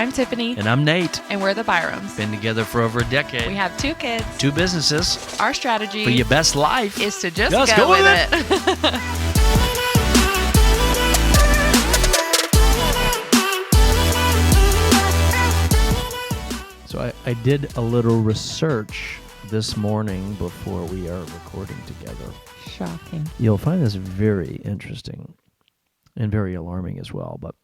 I'm Tiffany. And I'm Nate. And we're the Byrams. Been together for over a decade. We have 2 kids. 2 businesses. Our strategy for your best life is to just go with it. So I did a little research this morning before we are recording together. Shocking. You'll find this very interesting and very alarming as well. But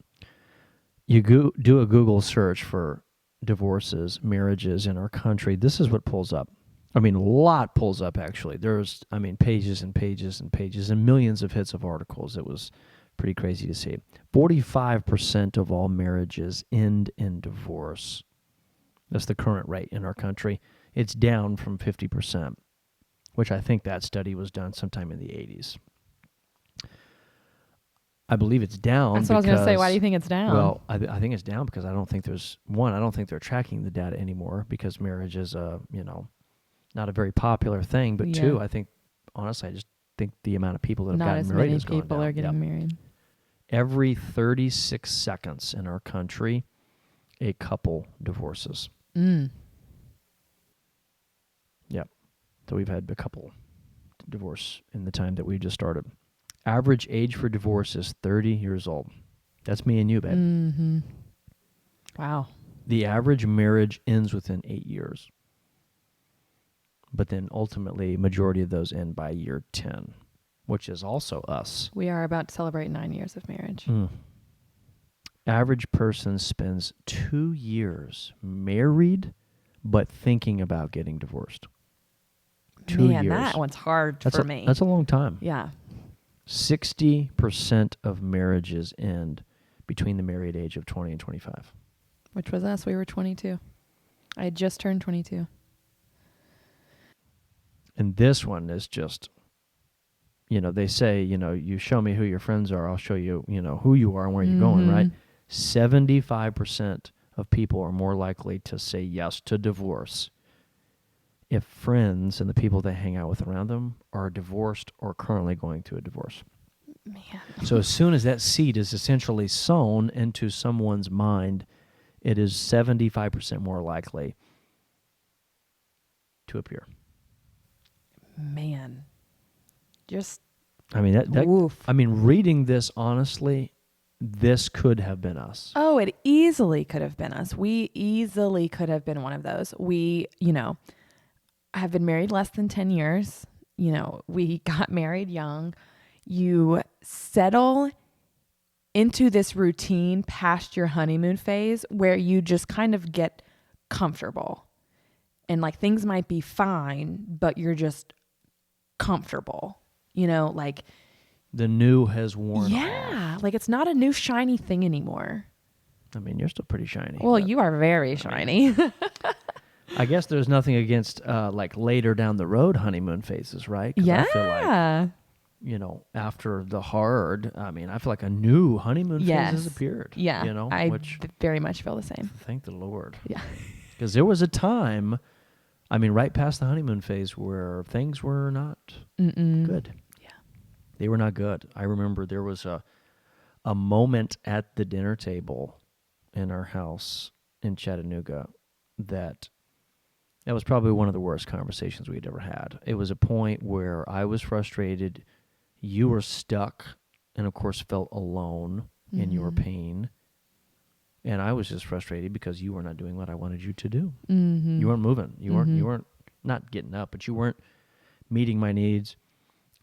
you do a Google search for divorces, marriages in our country. This is what pulls up. I mean, a lot pulls up, actually. There's, pages and pages and pages and millions of hits of articles. It was pretty crazy to see. 45% of all marriages end in divorce. That's the current rate in our country. It's down from 50%, which I think that study was done sometime in the 80s. I believe it's down. That's what I was going to say. Why do you think it's down? Well, I think it's down because I don't think they're tracking the data anymore because marriage is not a very popular thing. But 2, I think, honestly, I just think the amount of people that have gotten married is going down. Not as many people are getting married. Every 36 seconds in our country, a couple divorces. Yep. So we've had a couple divorce in the time that we just started. Average age for divorce is 30 years old. That's me and you, babe. Mm-hmm. Wow. The average marriage ends within 8 years. But then ultimately, majority of those end by year 10, which is also us. We are about to celebrate 9 years of marriage. Average person spends 2 years married, but thinking about getting divorced. 2 years. That one's hard for me. That's a long time. Yeah. 60% of marriages end between the married age of 20 and 25. Which was us. We were 22. I had just turned 22. And this one is just, they say, you show me who your friends are, I'll show you, who you are and where you're going, right? 75% of people are more likely to say yes to divorce if friends and the people they hang out with around them are divorced or currently going through a divorce. Man. So as soon as that seed is essentially sown into someone's mind, it is 75% more likely to appear. Man. Just reading this honestly, this could have been us. Oh, it easily could have been us. We easily could have been one of those. We, have been married less than 10 years. We got married young. You settle into this routine past your honeymoon phase where you just kind of get comfortable. And things might be fine, but you're just comfortable. The new has worn off. Yeah, it's not a new shiny thing anymore. You're still pretty shiny. Well, you are very shiny. I guess there's nothing against later down the road honeymoon phases, right? Yeah. I feel like, after the hard, I feel like a new honeymoon phase has appeared. Yeah. I very much feel the same. Thank the Lord. Yeah. Because there was a time, right past the honeymoon phase where things were not good. Yeah. They were not good. I remember there was a moment at the dinner table in our house in Chattanooga that was probably one of the worst conversations we'd ever had. It was a point where I was frustrated, you were stuck, and of course felt alone in your pain. And I was just frustrated because you were not doing what I wanted you to do. You weren't moving. You weren't not getting up, but you weren't meeting my needs.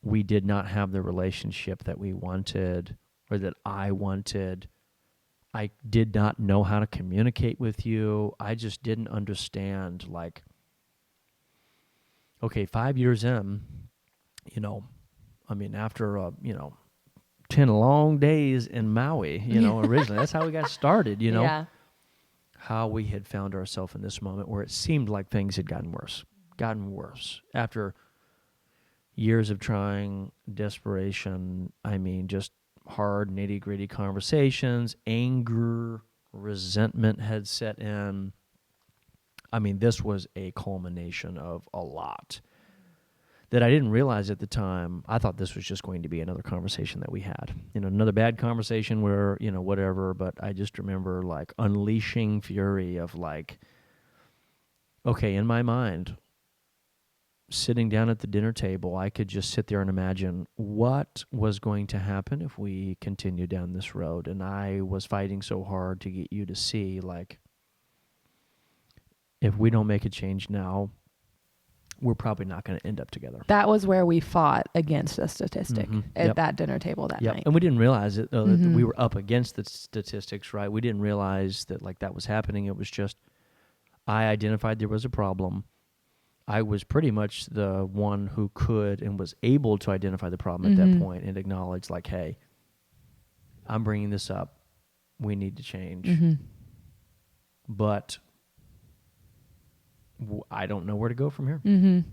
We did not have the relationship that we wanted or that I wanted. I did not know how to communicate with you. I just didn't understand, okay, 5 years in, after, 10 long days in Maui, originally. That's how we got started, Yeah. How we had found ourselves in this moment where it seemed like things had gotten worse. After years of trying, desperation, just hard, nitty-gritty conversations, anger, resentment had set in. This was a culmination of a lot. that I didn't realize at the time. I thought this was just going to be another conversation that we had, another bad conversation where, whatever. But I just remember like unleashing fury of like, okay, in my mind, sitting down at the dinner table, I could just sit there and imagine what was going to happen if we continued down this road. And I was fighting so hard to get you to see, like, if we don't make a change now, we're probably not going to end up together. That was where we fought against a statistic at that dinner table that night. And we didn't realize it, though, that we were up against the statistics, right? We didn't realize that, like, that was happening. It was just, I identified there was a problem. I was pretty much the one who could and was able to identify the problem at that point and acknowledge, like, hey, I'm bringing this up. We need to change. But I don't know where to go from here.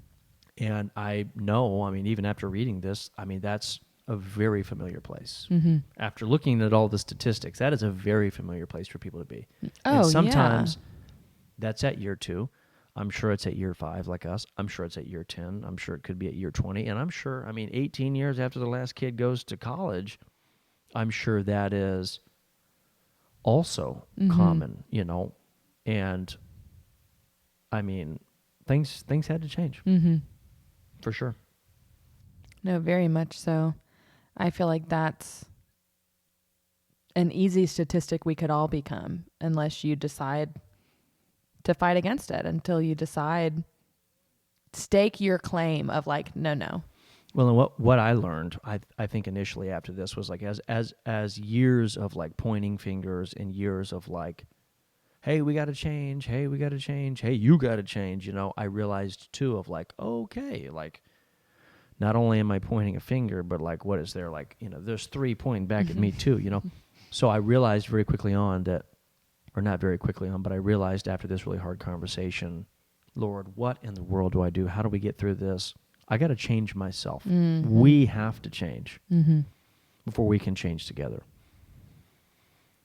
And I know, I mean, even after reading this, I mean, that's a very familiar place. After looking at all the statistics, that is a very familiar place for people to be. And sometimes that's at year 2. I'm sure it's at year 5 like us. I'm sure it's at year 10. I'm sure it could be at year 20. And I'm sure, I mean, 18 years after the last kid goes to college, I'm sure that is also common, And I mean, things had to change. For sure. No, very much so. I feel like that's an easy statistic we could all become unless you decide to fight against it, until you decide, stake your claim of like, no. Well, and what I learned, I think initially after this was like, as years of like pointing fingers and years of like, hey, we got to change. Hey, we got to change. Hey, you got to change. I realized too of like, okay, like not only am I pointing a finger, but like, what is there? Like, there's 3 pointing back at me too, So I realized very quickly on that, or not very quickly on, but I realized after this really hard conversation, Lord, what in the world do I do? How do we get through this? I got to change myself. We have to change before we can change together.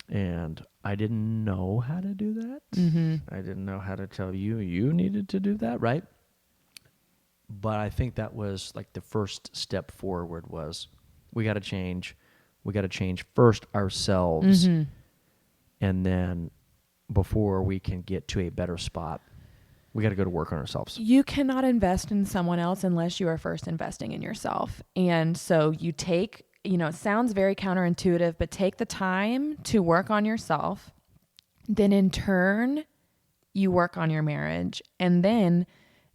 And I didn't know how to do that. I didn't know how to tell you needed to do that, right? But I think that was like the first step forward was we got to change. We got to change first ourselves. And then before we can get to a better spot, we got to go to work on ourselves. You cannot invest in someone else unless you are first investing in yourself. And so you take, it sounds very counterintuitive, but take the time to work on yourself. Then in turn, you work on your marriage. And then,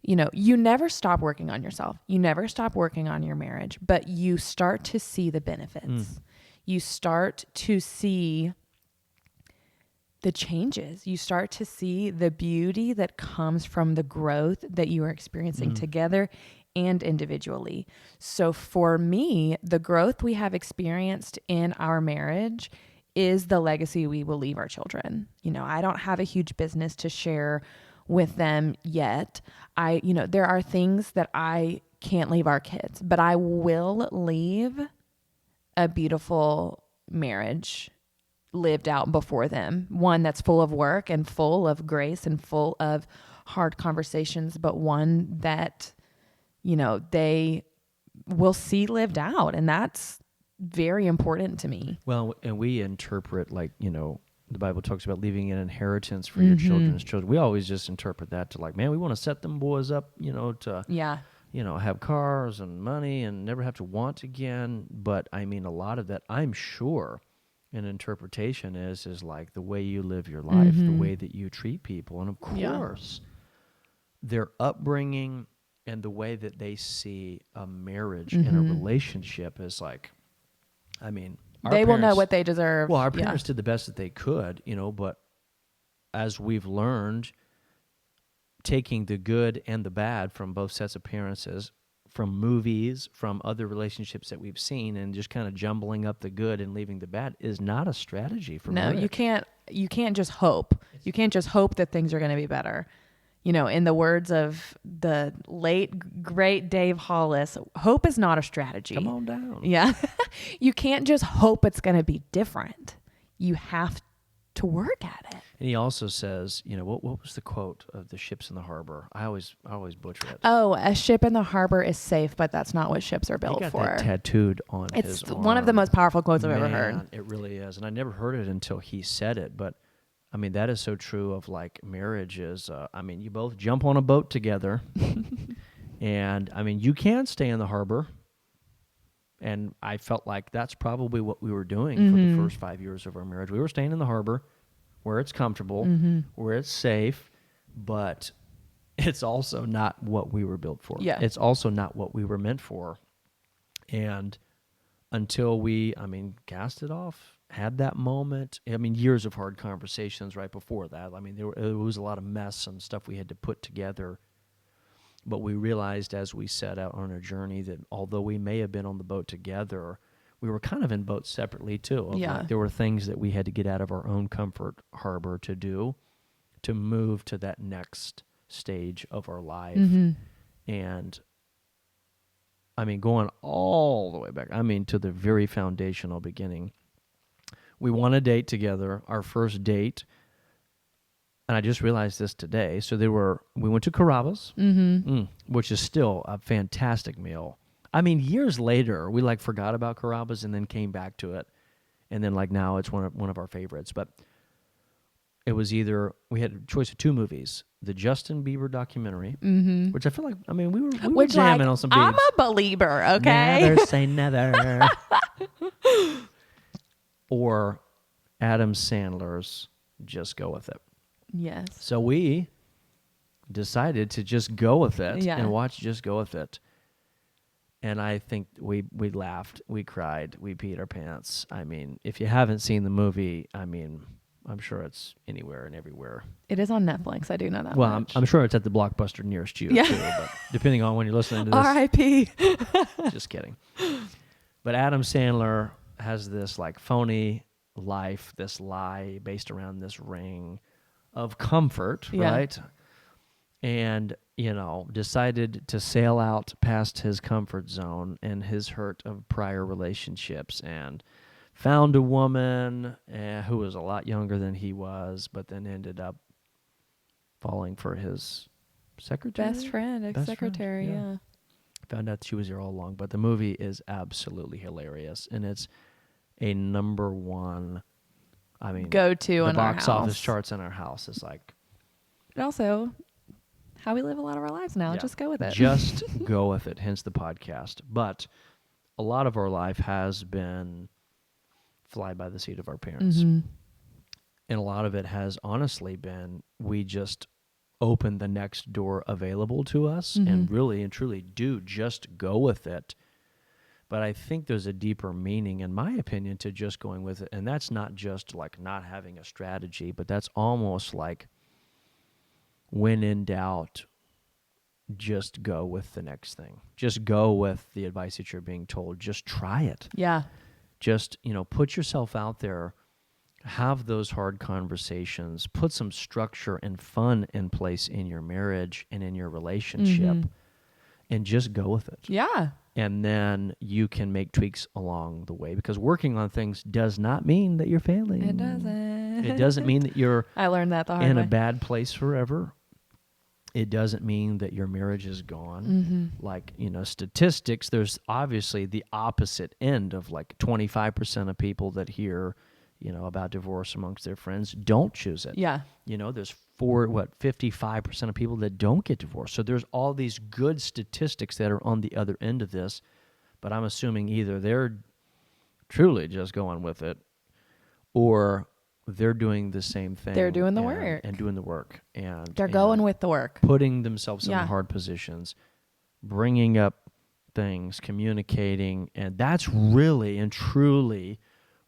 you never stop working on yourself. You never stop working on your marriage, but you start to see the benefits. You start to see the changes. You start to see the beauty that comes from the growth that you are experiencing together and individually. So for me, the growth we have experienced in our marriage is the legacy we will leave our children. I don't have a huge business to share with them yet. There are things that I can't leave our kids, but I will leave a beautiful marriage lived out before them. One that's full of work and full of grace and full of hard conversations, but one that, they will see lived out. And that's very important to me. Well, and we interpret like, the Bible talks about leaving an inheritance for your children's children. We always just interpret that to like, man, we want to set them boys up, to have cars and money and never have to want again. But I mean, a lot of that, I'm sure, an interpretation is like the way you live your life, the way that you treat people. And of course, their upbringing and the way that they see a marriage and a relationship is like, I mean, they will know what they deserve. Well, our parents did the best that they could, but as we've learned, taking the good and the bad from both sets of parents, from movies, from other relationships that we've seen, and just kind of jumbling up the good and leaving the bad is not a strategy for marriage. No, you can't just hope. You can't just hope that things are going to be better. In the words of the late, great Dave Hollis, hope is not a strategy. Come on down. Yeah. You can't just hope it's going to be different. You have to work at it. And he also says, what was the quote of the ships in the harbor? I always butcher it. Oh, a ship in the harbor is safe, but that's not what ships are He built got for. that tattooed on It's his arm. one of the most powerful quotes I've ever heard. Man, it really is. And I never heard it until he said it. But, I mean, that is so true of, like, marriage is, you both jump on a boat together. And, I mean, you can stay in the harbor. And I felt like that's probably what we were doing for the first 5 years of our marriage. We were staying in the harbor where it's comfortable, where it's safe, but it's also not what we were built for. Yeah. It's also not what we were meant for. And until we, cast it off, had that moment, years of hard conversations right before that. There was a lot of mess and stuff we had to put together. But we realized as we set out on our journey that although we may have been on the boat together, we were kind of in boats separately too. There were things that we had to get out of our own comfort harbor to do to move to that next stage of our life. And going all the way back, to the very foundational beginning. We won a date together, our first date. And I just realized this today. So we went to Carrabba's, which is still a fantastic meal. Years later, we forgot about Carrabba's and then came back to it. And then now it's one of our favorites. But it was we had a choice of two movies. The Justin Bieber documentary, which I feel like, we were jamming on some beats. I'm a believer, okay? Never say never. Or Adam Sandler's Just Go With It. Yes. So we decided to just go with it and watch Just Go With It. And I think we laughed, we cried, we peed our pants. If you haven't seen the movie, I'm sure it's anywhere and everywhere. It is on Netflix. I do know that. Well, I'm sure it's at the Blockbuster nearest you, too. But depending on when you're listening to this. R.I.P. Just kidding. But Adam Sandler has this phony life, this lie based around this ring of comfort, right? And, decided to sail out past his comfort zone and his hurt of prior relationships and found a woman who was a lot younger than he was, but then ended up falling for his secretary? Best friend, ex-secretary, yeah. Found out she was here all along. But the movie is absolutely hilarious, and it's a number one, go-to in our the box house. office charts in our house is But also how we live a lot of our lives now. Just go with it. Just go with it, hence the podcast. But a lot of our life has been fly by the seat of our parents. And a lot of it has honestly been we just open the next door available to us and really and truly do just go with it. But I think there's a deeper meaning, in my opinion, to just going with it. And that's not just not having a strategy, but that's almost when in doubt, just go with the next thing. Just go with the advice that you're being told. Just try it. Yeah. Just, put yourself out there, have those hard conversations, put some structure and fun in place in your marriage and in your relationship, and just go with it. Yeah. And then you can make tweaks along the way, because working on things does not mean that you're failing. It doesn't. It doesn't mean that you're I learned that the hard in way. a bad place forever. It doesn't mean that your marriage is gone. Statistics, there's obviously the opposite end of 25% of people that hear, about divorce amongst their friends don't choose it. Yeah. There's 55% of people that don't get divorced. So there's all these good statistics that are on the other end of this, but I'm assuming either they're truly just going with it, or they're doing the same thing. They're doing the work. And doing the work. And they're going with the work. Putting themselves in hard positions, bringing up things, communicating. And that's really and truly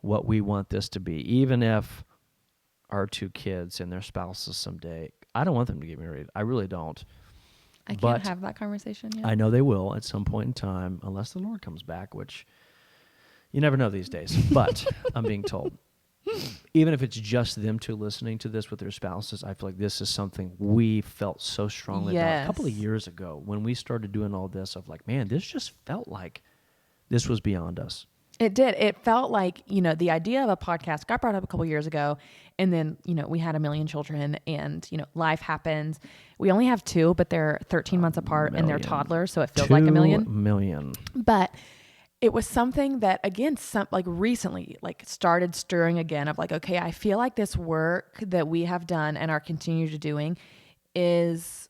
what we want this to be. Even if our two kids and their spouses someday, I don't want them to get married. I really don't. I can't have that conversation yet. I know they will at some point in time, unless the Lord comes back, which you never know these days. But I'm being told. Even if it's just them two listening to this with their spouses, I feel like this is something we felt so strongly about a couple of years ago when we started doing all this of man, this just felt like this was beyond us. It did. It felt like, the idea of a podcast got brought up a couple years ago. And then, we had a million children and, life happens. We only have two, but they're 13 months apart and they're toddlers. So it feels like a million. 2 million. But it was something that, again, recently, started stirring again of okay, I feel like this work that we have done and are continue to doing is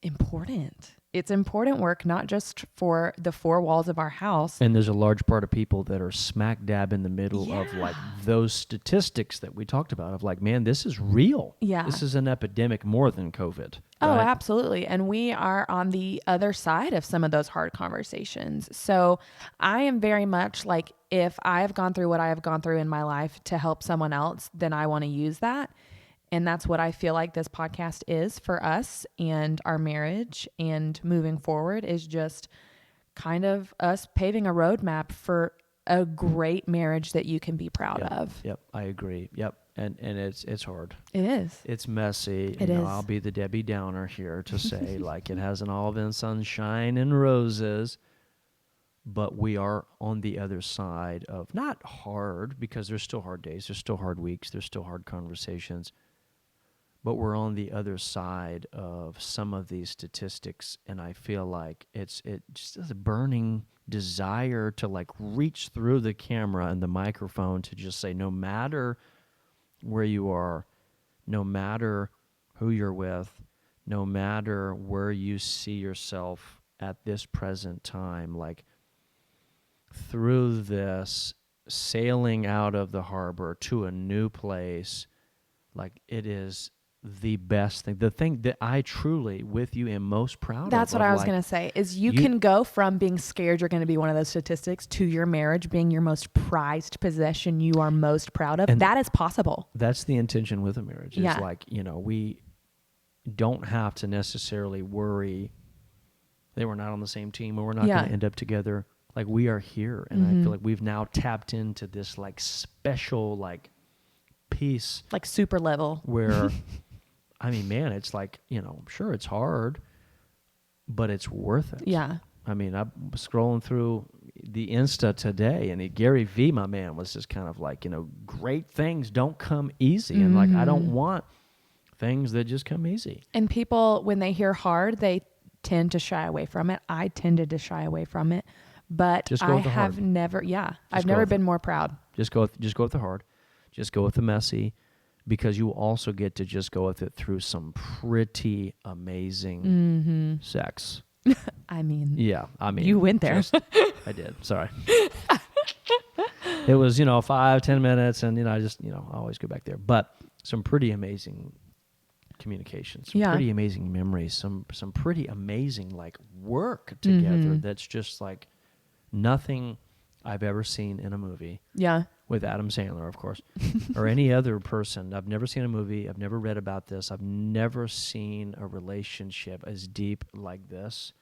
important. It's important work, not just for the four walls of our house. And there's a large part of people that are smack dab in the middle of those statistics that we talked about of man, this is real. Yeah. This is an epidemic more than COVID. Oh, right? absolutely. And we are on the other side of some of those hard conversations. So I am very much if I have gone through what I have gone through in my life to help someone else, then I want to use that. And that's what I feel like this podcast is for us and our marriage and moving forward is just kind of us paving a roadmap for a great marriage that you can be proud of. Yep, I agree. Yep. And it's hard. It is. It's messy. It is. I'll be the Debbie Downer here to say it hasn't all been sunshine and roses, but we are on the other side of not hard because there's still hard days, there's still hard weeks, there's still hard conversations. But we're on the other side of some of these statistics, and I feel like it just is a burning desire to reach through the camera and the microphone to just say, no matter where you are, no matter who you're with, no matter where you see yourself at this present time, through this sailing out of the harbor to a new place, it is the best thing, the thing that I truly with you am most proud of. That's what I was going to say is you can go from being scared you're going to be one of those statistics to your marriage being your most prized possession you are most proud of. And that is possible. That's the intention with a marriage. It's we don't have to necessarily worry that we're not on the same team or we're not going to end up together. We are here. And I feel like we've now tapped into this special piece. Super level. Where I mean, man, it's sure it's hard, but it's worth it. Yeah. I mean, I'm scrolling through the Insta today, and Gary V, my man, was just kind of great things don't come easy. And I don't want things that just come easy. And people, when they hear hard, they tend to shy away from it. I tended to shy away from it, but I have never, I've never been more proud. Just go with the hard. Just go with the messy, because you also get to just go with it through some pretty amazing sex. I mean, you went there. I did. Sorry. It was 5-10 minutes, and I just I always go back there. But some pretty amazing communications, some pretty amazing memories, some pretty amazing work together. That's just nothing I've ever seen in a movie. Yeah. With Adam Sandler, of course, or any other person. I've never seen a movie. I've never read about this. I've never seen a relationship as deep like this.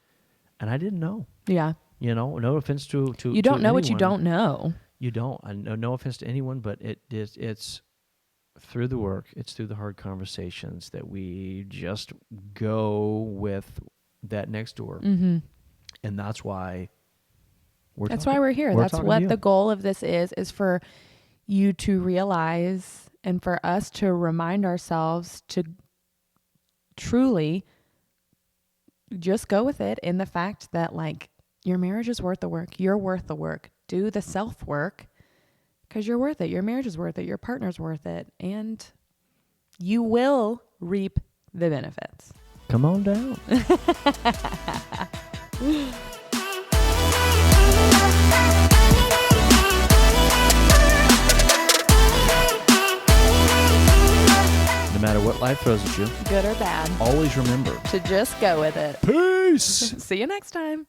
And I didn't know. Yeah. No offense to you don't know anyone. what you don't know. You don't. No offense to anyone, but it's through the work, it's through the hard conversations that we just go with that next door. And that's why why we're here. That's what the goal of this is for you to realize and for us to remind ourselves to truly just go with it in the fact that your marriage is worth the work. You're worth the work. Do the self work because you're worth it. Your marriage is worth it. Your partner's worth it. And you will reap the benefits. Come on down. No matter what life throws at you, good or bad, always remember to just go with it. Peace. See you next time.